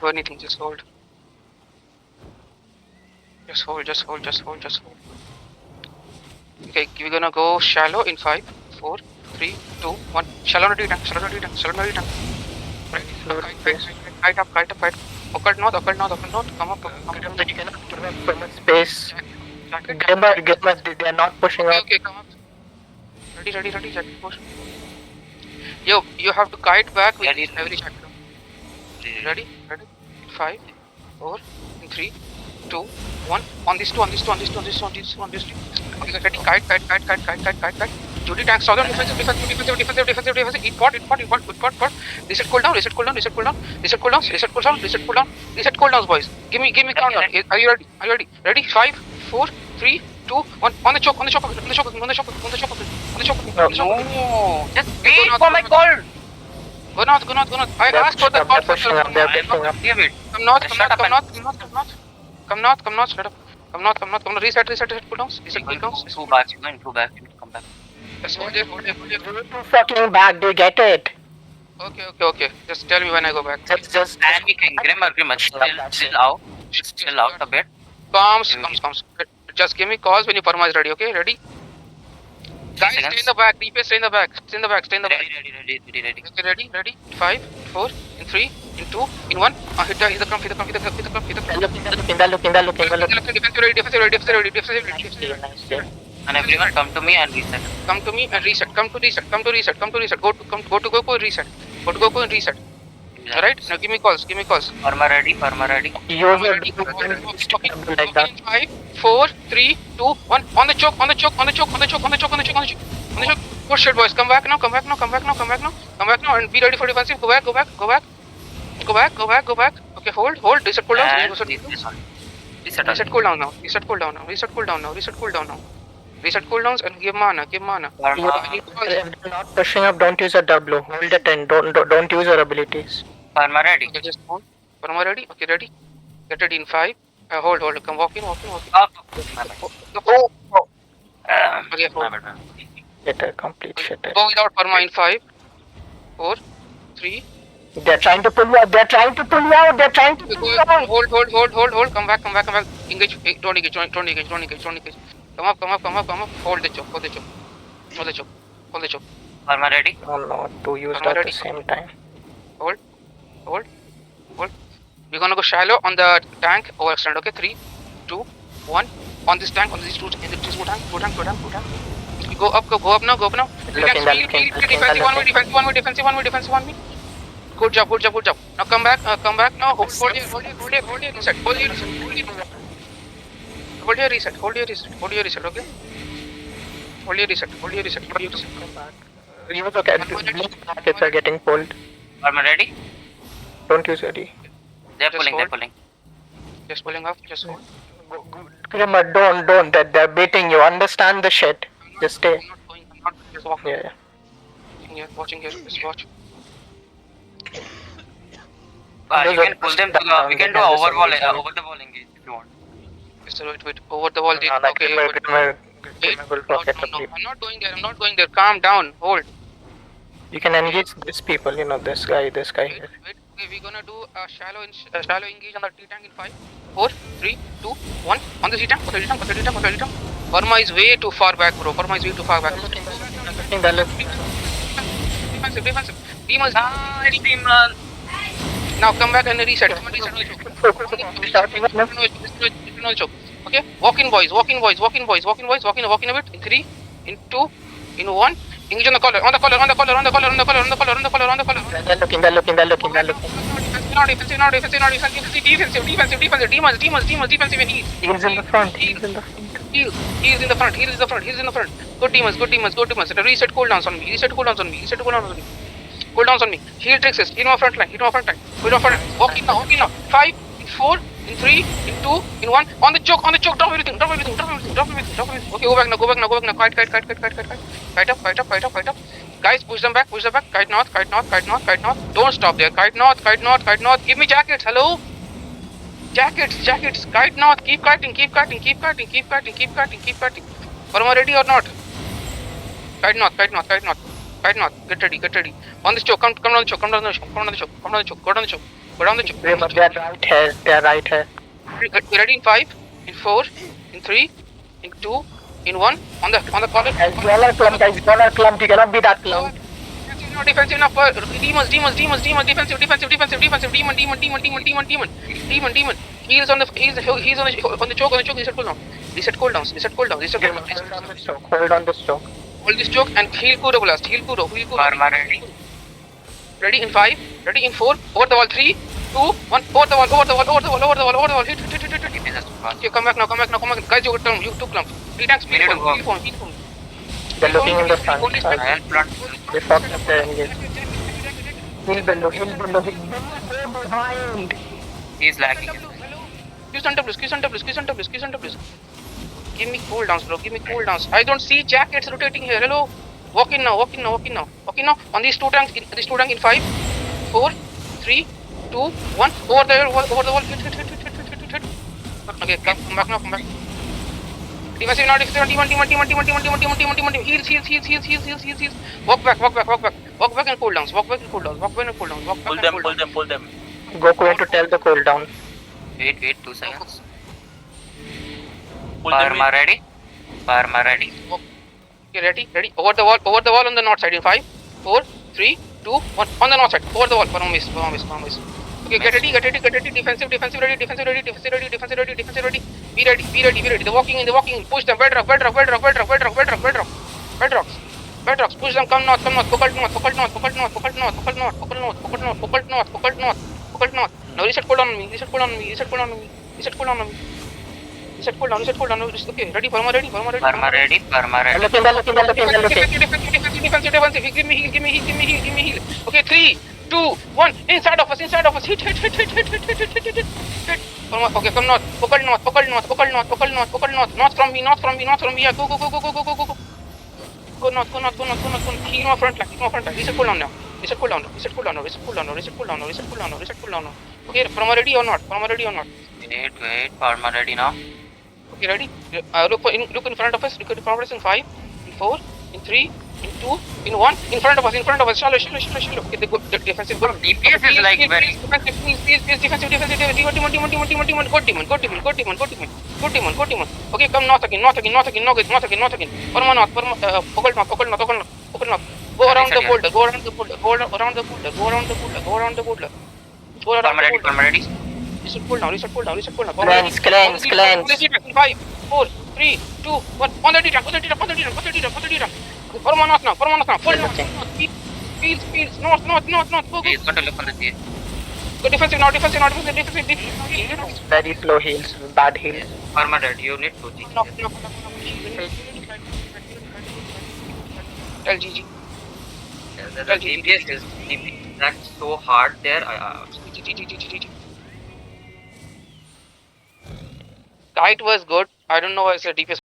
do anything. Just hold. Just hold. Just hold. Just hold. Just hold. Okay, we're gonna go shallow in 5, 4, 3, 2, 1. Shallow ready tank. Shallow ready tank. Shallow ready tank. Right. Kite up. Kite up. Kite. Occult north. Occult north. Occult north. Come up. Come up. You cannot give up so much space. Jacket. Gamer, they are not pushing Okay, up. okay, come up. Ready, ready, ready, jacket, push. Yo, you have to kite back with Ready. every jacket. Ready, ready. 5, 4, 3, 2, 1. On this two, on this two, on this two, on this two, on this two, on this two. Okay, ready, kite. Judy tank, southern defensive. Eat pot. Reset cooldown. Reset cooldowns, boys. Give me countdown. Are you ready? Ready? 5, 4, 3, 2, 1. On the choke. No. Just Wait for my call. Go north. I asked for the call. They're pushing up. Give it. Come north. Shut up Straight up. Come north. Reset cooldowns. Two back. Come back. Just hold it. Fucking back, do you get it? Okay. Just tell me when I go back. Just Panicking. Grimmer. Chill out a bit. Comes. Just give me calls when your perma is ready, okay? Ready? Guys, stay in the back. DPS, stay in the back. Ready. Okay, ready? 5, 4, in 3, in 2, in 1. Hit the crump. Looking. Defensive ready. And everyone come to me and reset. Come to reset. Go to Goku and reset. Alright? Now give me calls. Perma ready. Use your like that. 5, 4, 3, 2, 1. On the choke. Good shit, boys. Come back now. And be ready for defensive. Go back. Okay, hold. Reset cooldowns. Reset cooldown now. Reset cooldowns and give mana. Perma Not pushing up, don't use a W. Hold it and don't use your abilities. ready. Okay, just hold. Perma ready? Okay, ready. Get ready in 5. Hold. Come walk in. Oh. Okay, hold. Get a complete shit. Go without perma in 5, 4, 3. They're trying to pull you out. Hold. Come back. Engage. Don't engage. Come up. Hold the choke. Perma ready. No, to use that at the same time. Hold. We're gonna go shallow on the tank. Overextend. Okay, 3, 2, 1. On this tank. Two tank. You go up now. Defensive one way. Good job. Now come back. Now hold your reset. Hold your reset. Okay. Hold your reset. Use okay. If they're getting pulled, Perma ready. don't use ready. They're Just pulling. hold. Just pulling up. Just hold. Grimmer, don't. That they're beating you. Understand the shit. Just stay. I'm not just walking. Yeah. Watching here. Just watch. You can pull them to the. We can do over the wall engage if you want. Just wait. Over the wall. Okay. Grimmer will No. pocket the I'm people. not going there. Calm down. Hold. You can engage these people. This guy. Wait. Okay, we're gonna do a shallow engage on the T-tank in 5, 4, 3, 2, 1. On the T-tank. Perma is way too far back, bro. Defensive. Demons. Now come back and reset. Okay? Walk in, boys. Walk in a bit. In 3, in 2, in 1. Engage on the collar. They're looking. Defensive and heal. He's in the front. He's in the front. Good demons. Reset cooldowns on me. Cooldowns on me. Heal tricks. Hit my front line. Walk in now. 5, in 4, in 3, in 2, in 1. On the choke. Drop everything. Okay, go back now. Kite up. Guys, push them back. Kite north. Don't stop there. Kite north. Give me jackets. Hello? Jackets. Kite north. Keep kiting. Perma ready or not? Kite north. Get ready. On this choke. Come down the choke. Go down the choke. Go down the choke. Remember, they're right here. They're right here. Get ready in 5, in 4, in 3, in 2, in 1. On the collar. Guys, you all are clumped. Guys, you all are clumped. You cannot be that clumped. Defensive enough. Demons, defensive, demon. He's on the choke, reset cooldowns. Hold on this choke. Hold this choke and heal Kuro blast. Heal Kuro. Karma ready. Ready in 5, ready in 4, over the wall, 3, 2, 1, over the wall, hit. Okay, come back now. Guys, you took clump. 3 tanks, We need to go. heal phone. They're looking in the front. I'll plant. They fucked up their engage. Heal below. Behind. He's lagging. Q center please. Give me cooldowns, bro. I don't see jackets rotating here. Hello. Walk in now. On these two tanks in 5, 4, 3, 2, 1. Over the wall. Hit. Okay, come back. Defensive now. Demon. Heals. Walk back and cooldowns. Pull them. Goku going to tell the cooldown. Wait, 2 seconds. Karma ready. Okay, ready. Over the wall on the north side in 5, 4, 3, 2, 1. On the north side. Over the wall. Promise. Okay, get ready. Defensive ready. Be ready. The walking in. Push them. Bedrocks. Push them. Come north. Focal north. Now reset cooldown on me. Okay, ready. Karma ready. Karma ready. They're looking. Defensive. Give me heal. Okay, 3, 2, 1. Inside of us. Hit. Okay, come north. Focal north. North from me. Yeah, go. Go north. Heal my front line. Reset cooldown now. Okay, Karma ready or not? Wait. Karma ready now. Okay, ready? Look in front of us. In 5, in 4, in 3, in 2, in 1. In front of us. Shallow. Okay, the defensive goal. DPS is like very. Defensive. Go demon. Okay, come north again. Perma north. Focal north. Go around the boulder. Karma ready. Reset cooldown. Cleanse. 5, 4, 3, 2, 1. On the D-tank. Perma north now. Full north. Fields. North. Go. He's going to look on the sea. Go defensive now. Very slow heals. Bad heals. Karma ready. You need to G. Knock. Tell GG. The DPS is that's so hard there. GG. Kite was good. I don't know why I said DPS.